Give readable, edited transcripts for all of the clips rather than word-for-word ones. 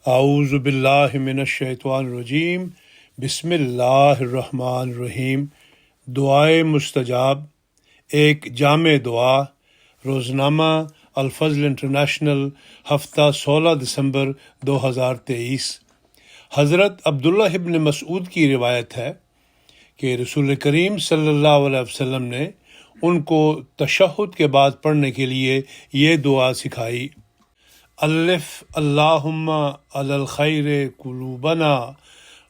اعوذ باللہ من الشیطان الرجیم، بسم اللہ الرحمن الرحیم۔ دعائے مستجاب، ایک جامع دعا۔ روزنامہ الفضل انٹرنیشنل، ہفتہ 16 دسمبر 2023۔ حضرت عبداللہ ابن مسعود کی روایت ہے کہ رسول کریم صلی اللہ علیہ وسلم نے ان کو تشہد کے بعد پڑھنے کے لیے یہ دعا سکھائی: الف اللہم علی الخیر قلوبنا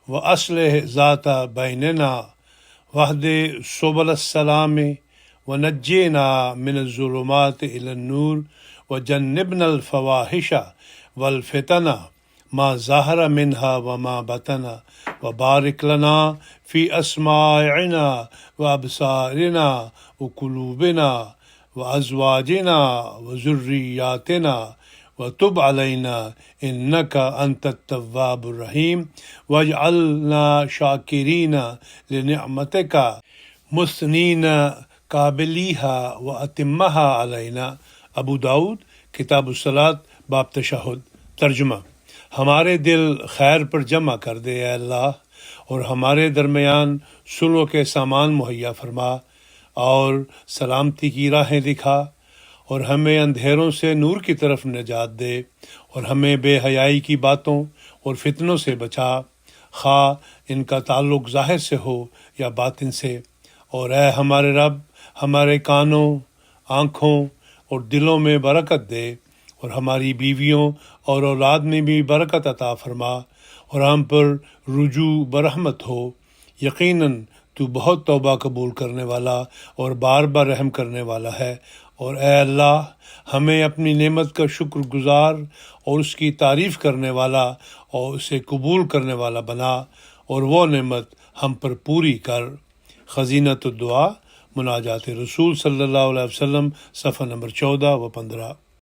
واصلح ذات بیننا واہد سبل السلام ونجینا من الظلمات الی النور وجنبنا الفواحش والفتن ما ظہر منہا وما بطن وبارک لنا فی اسماعنا وابصارنا وقلوبنا وازواجنا وذریاتنا وتب علینا انک انت التواب الرحیم واجعلنا شاکرین لنعمتک مثنین قابلیہا واتمہا علینا۔ ابو داؤد کتاب الصلاۃ، باب تشہد۔ ترجمہ: ہمارے دل خیر پر جمع کر دے اے اللہ، اور ہمارے درمیان صلح کے سامان مہیا فرما، اور سلامتی کی راہیں دکھا، اور ہمیں اندھیروں سے نور کی طرف نجات دے، اور ہمیں بے حیائی کی باتوں اور فتنوں سے بچا، خواہ ان کا تعلق ظاہر سے ہو یا باطن سے۔ اور اے ہمارے رب، ہمارے کانوں، آنکھوں اور دلوں میں برکت دے، اور ہماری بیویوں اور اولاد میں بھی برکت عطا فرما، اور ہم پر رجوع برحمت ہو۔ یقیناً تو بہت توبہ قبول کرنے والا اور بار بار رحم کرنے والا ہے۔ اور اے اللہ، ہمیں اپنی نعمت کا شکر گزار اور اس کی تعریف کرنے والا اور اسے قبول کرنے والا بنا، اور وہ نعمت ہم پر پوری کر۔ خزینۃ الدعا، مناجات رسول صلی اللہ علیہ وسلم، صفحہ نمبر 14 و 15۔